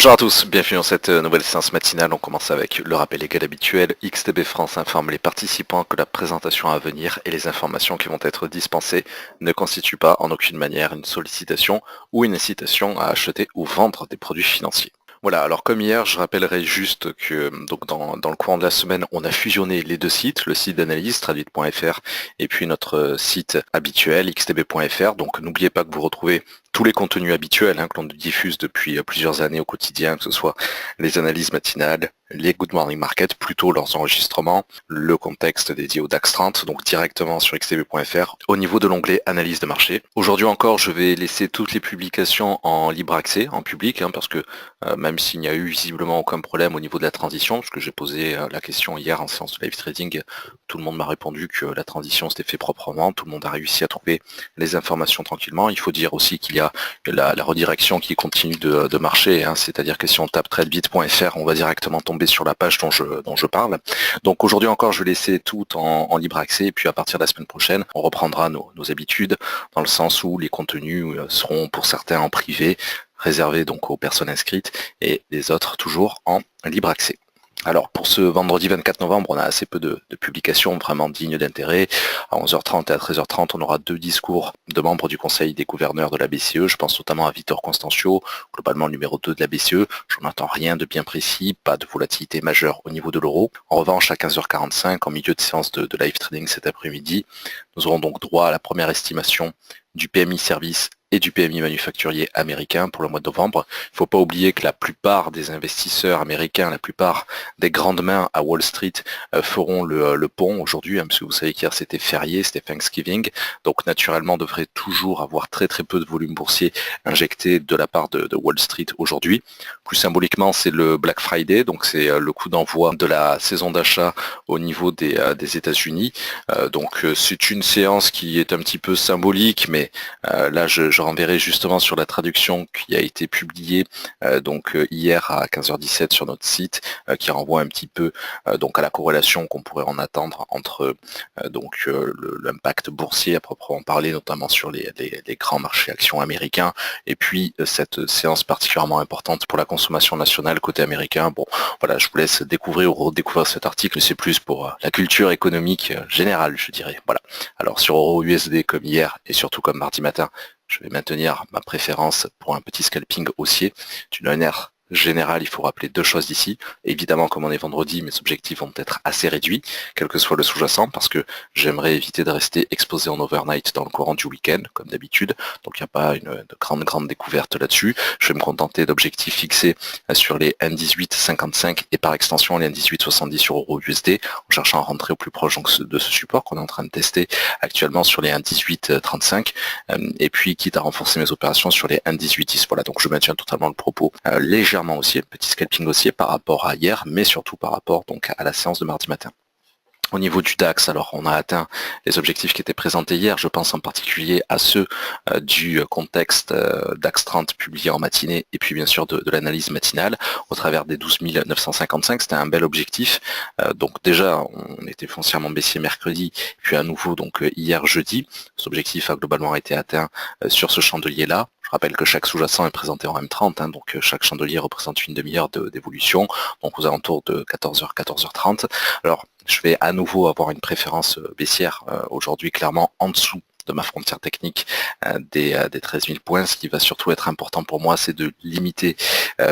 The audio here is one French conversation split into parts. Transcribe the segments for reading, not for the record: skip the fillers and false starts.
Bonjour à tous, bienvenue dans cette nouvelle séance matinale. On commence avec le rappel légal habituel. XTB France informe les participants que la présentation à venir et les informations qui vont être dispensées ne constituent pas en aucune manière une sollicitation ou une incitation à acheter ou vendre des produits financiers. Voilà, alors comme hier, je rappellerai juste que donc dans le courant de la semaine, on a fusionné les deux sites, le site d'analyse traduite.fr et puis notre site habituel xtb.fr. Donc n'oubliez pas que vous retrouvez tous les contenus habituels que l'on diffuse depuis plusieurs années au quotidien, que ce soit les analyses matinales, les Good Morning Market, plutôt leurs enregistrements, le contexte dédié au DAX 30, donc directement sur xtb.fr, au niveau de l'onglet analyse de marché. Aujourd'hui encore, je vais laisser toutes les publications en libre accès, en public, parce que même s'il n'y a eu visiblement aucun problème au niveau de la transition, parce que j'ai posé la question hier en séance de live trading, tout le monde m'a répondu que la transition s'était fait proprement, tout le monde a réussi à trouver les informations tranquillement. Il faut dire aussi qu'il y a la redirection qui continue de marcher, c'est-à-dire que si on tape tradebit.fr, on va directement tomber sur la page dont je parle. Donc aujourd'hui encore, je vais laisser tout en libre accès, et puis à partir de la semaine prochaine, on reprendra nos habitudes, dans le sens où les contenus seront pour certains en privé, réservés donc aux personnes inscrites, et les autres toujours en libre accès. Alors pour ce vendredi 24 novembre, on a assez peu de publications vraiment dignes d'intérêt. À 11h30 et à 13h30, on aura deux discours de membres du Conseil des gouverneurs de la BCE. Je pense notamment à Victor Constantio, globalement le numéro 2 de la BCE. Je n'entends rien de bien précis, pas de volatilité majeure au niveau de l'euro. En revanche, à 15h45, en milieu de séance de live trading cet après-midi, nous aurons donc droit à la première estimation du PMI service et du PMI manufacturier américain pour le mois de novembre. Il ne faut pas oublier que la plupart des investisseurs américains, la plupart des grandes mains à Wall Street feront le pont aujourd'hui, parce que vous savez qu'hier c'était férié, c'était Thanksgiving, donc naturellement on devrait toujours avoir très peu de volume boursier injecté de la part de Wall Street aujourd'hui. Plus symboliquement, c'est le Black Friday, donc c'est le coup d'envoi de la saison d'achat au niveau des États-Unis. Donc c'est une séance qui est un petit peu symbolique, mais là je renverrai justement sur la traduction qui a été publiée hier à 15h17 sur notre site, qui renvoie un petit peu donc à la corrélation qu'on pourrait en attendre entre l'impact boursier à proprement parler, notamment sur les grands marchés actions américains, et puis cette séance particulièrement importante pour la consommation nationale côté américain. Bon, voilà, je vous laisse découvrir ou redécouvrir cet article, c'est plus pour la culture économique générale, je dirais. Voilà. Alors sur Euro USD comme hier et surtout comme mardi matin, je vais maintenir ma préférence pour un petit scalping haussier. D'une manière générale, il faut rappeler deux choses d'ici. Évidemment, comme on est vendredi, mes objectifs vont être assez réduits, quel que soit le sous-jacent, parce que j'aimerais éviter de rester exposé en overnight dans le courant du week-end, comme d'habitude. Donc il n'y a pas une grande découverte là-dessus. Je vais me contenter d'objectifs fixés sur les 1,1855 et par extension les 1,1870 sur Euro USD, en cherchant à rentrer au plus proche de ce support qu'on est en train de tester actuellement sur les 1,1835, et puis quitte à renforcer mes opérations sur les 1,1810. Voilà, donc je maintiens totalement le propos légèrement haussier, petit scalping haussier par rapport à hier, mais surtout par rapport donc à la séance de mardi matin. Au niveau du DAX, alors on a atteint les objectifs qui étaient présentés hier, je pense en particulier à ceux du contexte DAX 30 publié en matinée, et puis bien sûr de l'analyse matinale au travers des 12 955, c'était un bel objectif. Donc déjà on était foncièrement baissier mercredi, puis à nouveau donc hier jeudi. Cet objectif a globalement été atteint sur ce chandelier-là. Je rappelle que chaque sous-jacent est présenté en M30, donc chaque chandelier représente une demi-heure d'évolution, donc aux alentours de 14h, 14h30. Alors, je vais à nouveau avoir une préférence baissière aujourd'hui, clairement en dessous de ma frontière technique des 13 000 points. Ce qui va surtout être important pour moi, c'est de limiter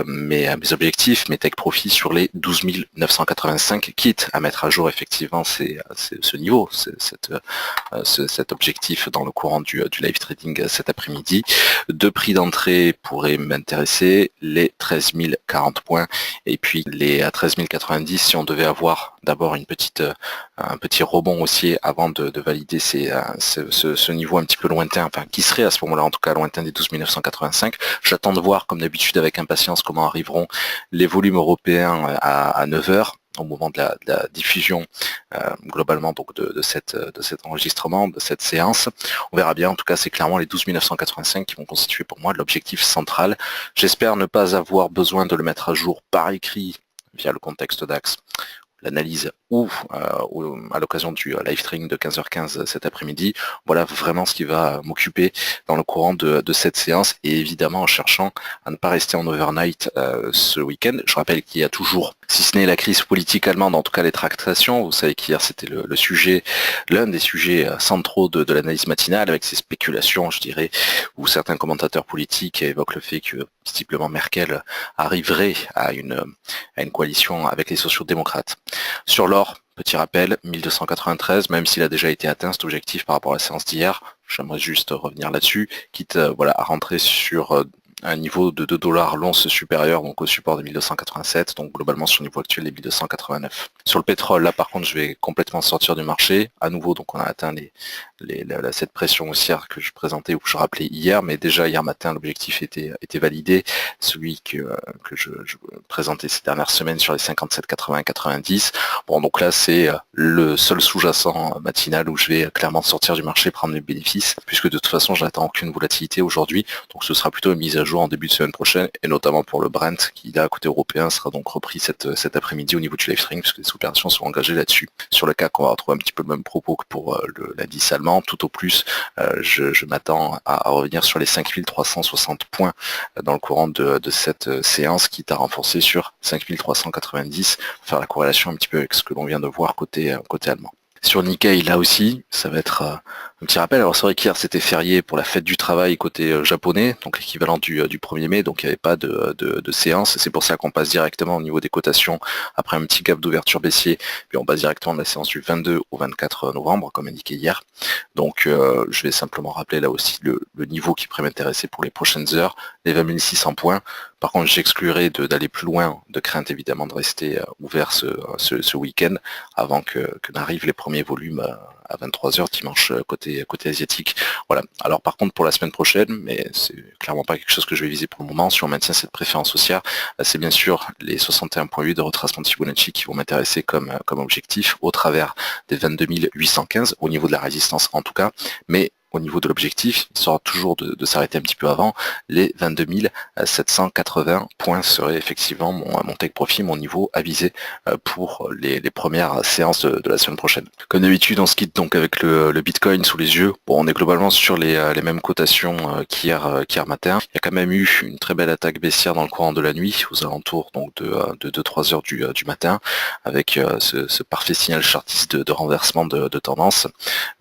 mes objectifs, mes take profits sur les 12 985, quitte à mettre à jour effectivement ce niveau, cet objectif dans le courant du live trading cet après-midi. Deux prix d'entrée pourraient m'intéresser, les 13 040 points et puis les 13 090 si on devait avoir d'abord un petit rebond haussier avant de valider ce niveau un petit peu lointain, enfin qui serait à ce moment-là en tout cas lointain des 12 985. J'attends de voir comme d'habitude avec impatience comment arriveront les volumes européens à 9h au moment de la diffusion globalement donc de cet enregistrement, de cette séance. On verra bien, en tout cas c'est clairement les 12 985 qui vont constituer pour moi l'objectif central. J'espère ne pas avoir besoin de le mettre à jour par écrit via le contexte DAX l'analyse ou à l'occasion du live stream de 15h15 cet après-midi. Voilà vraiment ce qui va m'occuper dans le courant de cette séance, et évidemment en cherchant à ne pas rester en overnight ce week-end. Je rappelle qu'il y a toujours, si ce n'est la crise politique allemande, en tout cas les tractations. Vous savez qu'hier c'était le sujet, l'un des sujets centraux de l'analyse matinale, avec ces spéculations, je dirais, où certains commentateurs politiques évoquent le fait que visiblement Merkel arriverait à une coalition avec les sociaux-démocrates. Sur l'or, petit rappel, 1293, même s'il a déjà été atteint cet objectif par rapport à la séance d'hier, j'aimerais juste revenir là-dessus, quitte à rentrer sur un niveau de 2 dollars l'once supérieur, donc au support de 1287, donc globalement sur le niveau actuel des 1289. Sur le pétrole, là par contre je vais complètement sortir du marché, à nouveau donc on a atteint cette pression haussière que je présentais ou que je rappelais hier, mais déjà hier matin l'objectif était validé, celui que je présentais ces dernières semaines sur les 57, 80, 90. Bon donc là c'est le seul sous-jacent matinal où je vais clairement sortir du marché, prendre les bénéfices, puisque de toute façon je n'attends aucune volatilité aujourd'hui, donc ce sera plutôt une mise à jour en début de semaine prochaine, et notamment pour le Brent qui là côté européen sera donc repris cet après-midi au niveau du live stream, puisque les opérations sont engagées là-dessus. Sur le CAC, on va retrouver un petit peu le même propos que pour l'indice allemand, tout au plus je m'attends à revenir sur les 5360 points dans le courant de cette séance, quitte à renforcer sur 5390, faire la corrélation un petit peu avec ce que l'on vient de voir côté allemand. Sur Nikkei, là aussi, ça va être un petit rappel. Alors c'est vrai qu'hier c'était férié pour la fête du travail côté japonais, donc l'équivalent du 1er mai, donc il n'y avait pas de séance. C'est pour ça qu'on passe directement au niveau des cotations après un petit gap d'ouverture baissier, puis on passe directement de la séance du 22 au 24 novembre, comme indiqué hier. Donc je vais simplement rappeler là aussi le niveau qui pourrait m'intéresser pour les prochaines heures, les 20 600 points. Par contre, j'exclurai d'aller plus loin, de crainte évidemment de rester ouvert ce week-end avant que n'arrivent les premiers volumes à 23h dimanche côté asiatique. Voilà. Alors par contre pour la semaine prochaine, mais c'est clairement pas quelque chose que je vais viser pour le moment, si on maintient cette préférence haussière, c'est bien sûr les 61,8 de retracement de Fibonacci qui vont m'intéresser comme objectif au travers des 22 815 au niveau de la résistance en tout cas, mais au niveau de l'objectif, il sera toujours de s'arrêter un petit peu avant, les 22 780 points seraient effectivement mon take profit, mon niveau à viser pour les premières séances de la semaine prochaine. Comme d'habitude, on se quitte donc avec le Bitcoin sous les yeux. Bon, on est globalement sur les mêmes cotations qu'hier matin. Il y a quand même eu une très belle attaque baissière dans le courant de la nuit, aux alentours donc de 2-3 heures du matin, avec ce parfait signal chartiste de renversement de tendance,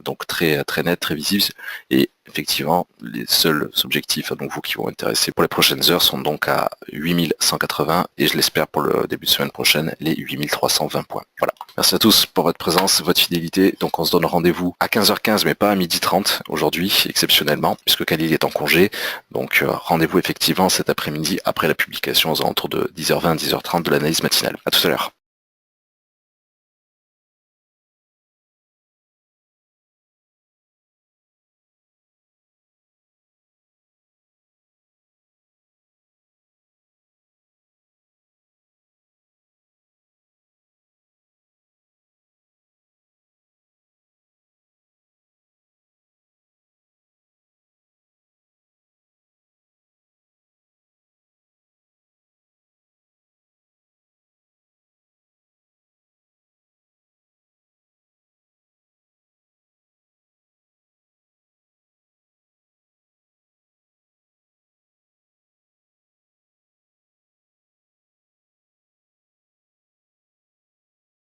donc très net, très visible. Et effectivement, les seuls objectifs à nouveau qui vont intéresser pour les prochaines heures sont donc à 8180 et je l'espère pour le début de semaine prochaine, les 8320 points. Voilà. Merci à tous pour votre présence, votre fidélité. Donc on se donne rendez-vous à 15h15 mais pas à 12h30 aujourd'hui, exceptionnellement, puisque Khalil est en congé. Donc rendez-vous effectivement cet après-midi après la publication aux alentours de 10h20, 10h30 de l'analyse matinale. À tout à l'heure.